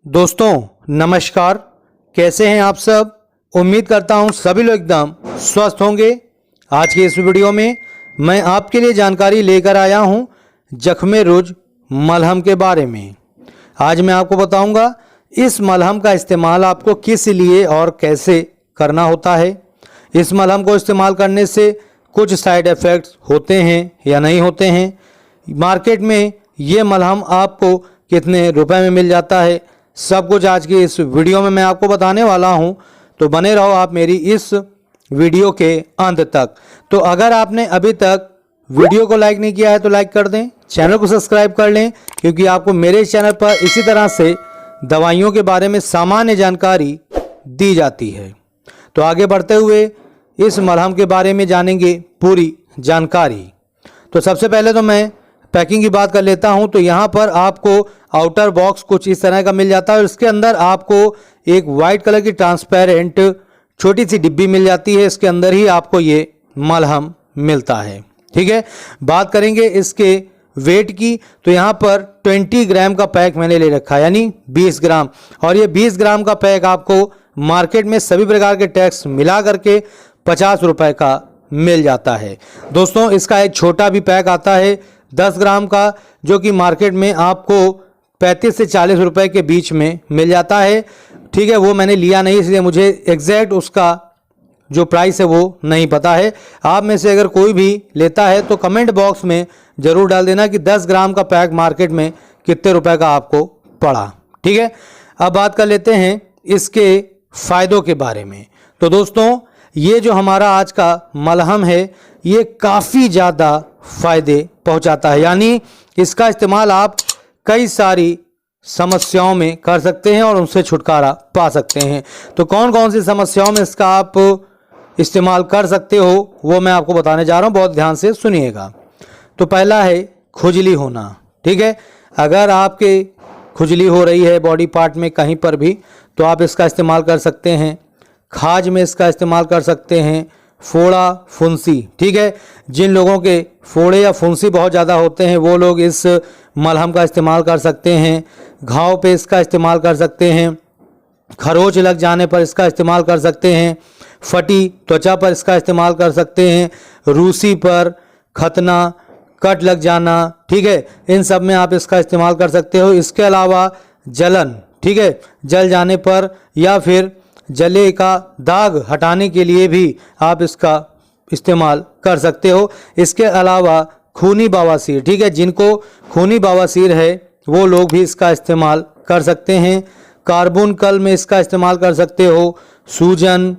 दोस्तों नमस्कार, कैसे हैं आप सब। उम्मीद करता हूं सभी लोग एकदम स्वस्थ होंगे। आज की इस वीडियो में मैं आपके लिए जानकारी लेकर आया हूं जख्मे रुज मलहम के बारे में। आज मैं आपको बताऊंगा इस मलहम का इस्तेमाल आपको किस लिए और कैसे करना होता है। इस मलहम को इस्तेमाल करने से कुछ साइड इफ़ेक्ट्स होते हैं या नहीं होते हैं। मार्केट में ये मलहम आपको कितने रुपए में मिल जाता है, सब कुछ आज की इस वीडियो में मैं आपको बताने वाला हूं। तो बने रहो आप मेरी इस वीडियो के अंत तक। तो अगर आपने अभी तक वीडियो को लाइक नहीं किया है तो लाइक कर दें, चैनल को सब्सक्राइब कर लें, क्योंकि आपको मेरे चैनल पर इसी तरह से दवाइयों के बारे में सामान्य जानकारी दी जाती है। तो आगे बढ़ते हुए इस मलहम के बारे में जानेंगे पूरी जानकारी। तो सबसे पहले तो मैं पैकिंग की बात कर लेता हूं। तो यहाँ पर आपको आउटर बॉक्स कुछ इस तरह का मिल जाता है और इसके अंदर आपको एक वाइट कलर की ट्रांसपेरेंट छोटी सी डिब्बी मिल जाती है। इसके अंदर ही आपको ये मलहम मिलता है। ठीक है, बात करेंगे इसके वेट की। तो यहाँ पर 20 ग्राम का पैक मैंने ले रखा है, यानी 20 ग्राम। और ये 20 ग्राम का पैक आपको मार्केट में सभी प्रकार के टैक्स मिला करके 50 रुपए का मिल जाता है। दोस्तों इसका एक छोटा भी पैक आता है 10 ग्राम का, जो कि मार्केट में आपको 35 से 40 रुपए के बीच में मिल जाता है। ठीक है, वो मैंने लिया नहीं, इसलिए मुझे एग्जैक्ट उसका जो प्राइस है वो नहीं पता है। आप में से अगर कोई भी लेता है तो कमेंट बॉक्स में ज़रूर डाल देना कि 10 ग्राम का पैक मार्केट में कितने रुपए का आपको पड़ा। ठीक है, अब बात कर लेते हैं इसके फ़ायदों के बारे में। तो दोस्तों ये जो हमारा आज का मलहम है ये काफ़ी ज़्यादा फ़ायदे पहुंचाता है, यानी इसका इस्तेमाल आप कई सारी समस्याओं में कर सकते हैं और उनसे छुटकारा पा सकते हैं। तो कौन कौन सी समस्याओं में इसका आप इस्तेमाल कर सकते हो वो मैं आपको बताने जा रहा हूं, बहुत ध्यान से सुनिएगा। तो पहला है खुजली होना। ठीक है, अगर आपके खुजली हो रही है बॉडी पार्ट में कहीं पर भी तो आप इसका इस्तेमाल कर सकते हैं। खाज में इसका इस्तेमाल कर सकते हैं। फोड़ा फुंसी, ठीक है, जिन लोगों के फोड़े या फुंसी बहुत ज़्यादा होते हैं वो लोग इस मलहम का इस्तेमाल कर सकते हैं। घाव पे इसका इस्तेमाल कर सकते हैं। खरोच लग जाने पर इसका इस्तेमाल कर सकते हैं। फटी त्वचा पर इसका इस्तेमाल कर सकते हैं। रूसी पर, खतना, कट लग जाना, ठीक है, इन सब में आप इसका इस्तेमाल कर सकते हो। इसके अलावा जलन, ठीक है, जल जाने पर या फिर जले का दाग हटाने के लिए भी आप इसका इस्तेमाल कर सकते हो। इसके अलावा खूनी बवासीर, ठीक है, जिनको खूनी बवासीर है वो लोग भी इसका इस्तेमाल कर सकते हैं। कार्बन कल में इसका इस्तेमाल कर सकते हो। सूजन,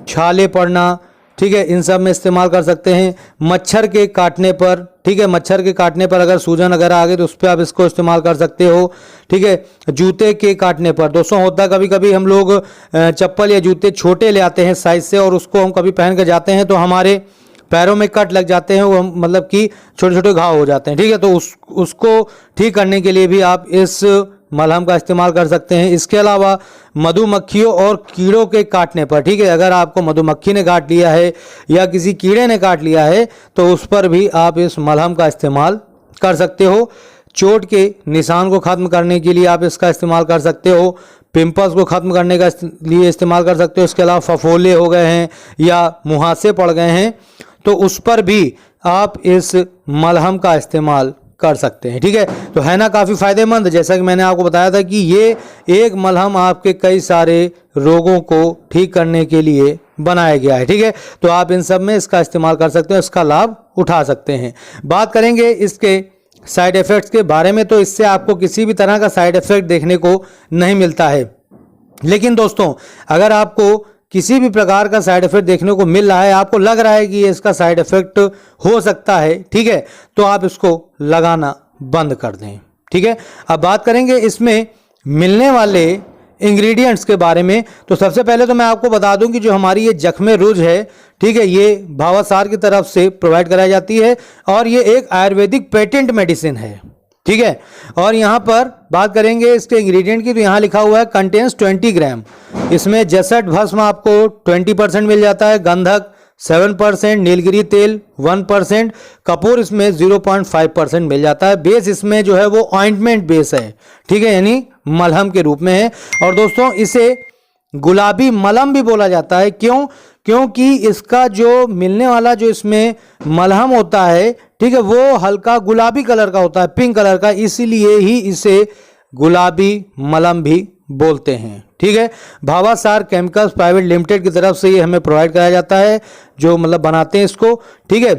छाले पड़ना, ठीक है, इन सब में इस्तेमाल कर सकते हैं। मच्छर के काटने पर, ठीक है, मच्छर के काटने पर अगर सूजन अगर आ गए तो उस पर आप इसको इस्तेमाल कर सकते हो। ठीक है, जूते के काटने पर, दोस्तों होता कभी कभी हम लोग चप्पल या जूते छोटे ले आते हैं साइज से और उसको हम कभी पहन कर जाते हैं तो हमारे पैरों में कट लग जाते हैं, वो मतलब कि छोटे छोटे घाव हो जाते हैं। ठीक है, तो उसको ठीक करने के लिए भी आप इस मलहम का इस्तेमाल कर सकते हैं। इसके अलावा मधुमक्खियों और कीड़ों के काटने पर, ठीक है, अगर आपको मधुमक्खी ने काट लिया है या किसी कीड़े ने काट लिया है तो उस पर भी आप इस मलहम का इस्तेमाल कर सकते हो। चोट के निशान को ख़त्म करने के लिए आप इसका इस्तेमाल कर सकते हो। पिंपल्स को ख़त्म करने का लिए इस्तेमाल कर सकते हो। इसके अलावा फफोले हो गए हैं या मुहासे पड़ गए हैं तो उस पर भी आप इस मलहम का इस्तेमाल कर सकते हैं। ठीक है, तो है ना काफ़ी फ़ायदेमंद। जैसा कि मैंने आपको बताया था कि ये एक मलहम आपके कई सारे रोगों को ठीक करने के लिए बनाया गया है। ठीक है, तो आप इन सब में इसका इस्तेमाल कर सकते हो, इसका लाभ उठा सकते हैं। बात करेंगे इसके साइड इफ़ेक्ट्स के बारे में। तो इससे आपको किसी भी तरह का साइड इफ़ेक्ट देखने को नहीं मिलता है। लेकिन दोस्तों अगर आपको किसी भी प्रकार का साइड इफेक्ट देखने को मिल रहा है, आपको लग रहा है कि ये इसका साइड इफेक्ट हो सकता है, ठीक है, तो आप इसको लगाना बंद कर दें। ठीक है, अब बात करेंगे इसमें मिलने वाले इंग्रेडिएंट्स के बारे में। तो सबसे पहले तो मैं आपको बता दूं कि जो हमारी ये जख्मे रुज है, ठीक है, ये भावासार की तरफ से प्रोवाइड कराई जाती है और ये एक आयुर्वेदिक पेटेंट मेडिसिन है। ठीक है, और यहाँ पर बात करेंगे इसके इंग्रेडिएंट की तो यहाँ लिखा हुआ है कंटेन्स 20 ग्राम। इसमें जसट भस्म आपको 20% मिल जाता है, गंधक 7%, नीलगिरी तेल 1%, कपूर इसमें 0.5% मिल जाता है। बेस इसमें जो है वो ऑइंटमेंट बेस है, ठीक है, यानी मलहम के रूप में है। और दोस्तों इसे गुलाबी मलहम भी बोला जाता है। क्यों? क्योंकि इसका जो मिलने वाला जो इसमें मलहम होता है, ठीक है, वो हल्का गुलाबी कलर का होता है, पिंक कलर का, इसीलिए ही इसे गुलाबी मलहम भी बोलते हैं। ठीक है, भावासार केमिकल्स प्राइवेट लिमिटेड की तरफ से ये हमें प्रोवाइड कराया जाता है, जो मतलब बनाते हैं इसको। ठीक है,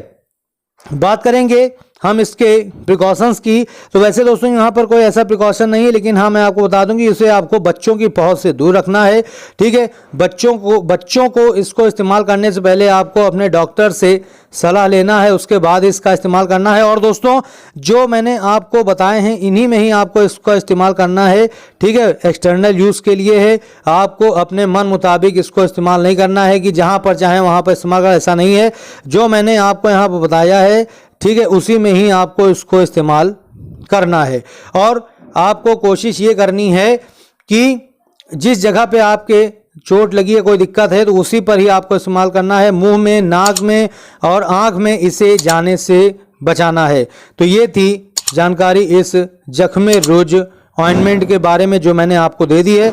बात करेंगे हम इसके प्रिकॉशंस की। तो वैसे दोस्तों यहाँ पर कोई ऐसा प्रिकॉशन नहीं है, लेकिन हाँ मैं आपको बता दूं कि इसे आपको बच्चों की पहुंच से दूर रखना है। ठीक है, बच्चों को इसको इस्तेमाल करने से पहले आपको अपने डॉक्टर से सलाह लेना है, उसके बाद इसका इस्तेमाल करना है। और दोस्तों जो मैंने आपको बताए हैं इन्हीं में ही आपको इसका इस्तेमाल करना है। ठीक है, एक्सटर्नल यूज़ के लिए है, आपको अपने मन मुताबिक इसको इस्तेमाल नहीं करना है कि जहाँ पर चाहें वहाँ पर इस्तेमाल करना, ऐसा नहीं है। जो मैंने आपको यहाँ पर बताया है, ठीक है, उसी में ही आपको इसको इस्तेमाल करना है। और आपको कोशिश ये करनी है कि जिस जगह पे आपके चोट लगी है, कोई दिक्कत है, तो उसी पर ही आपको इस्तेमाल करना है। मुंह में, नाक में और आंख में इसे जाने से बचाना है। तो ये थी जानकारी इस जख्मे रुज ऑइंटमेंट के बारे में जो मैंने आपको दे दी है।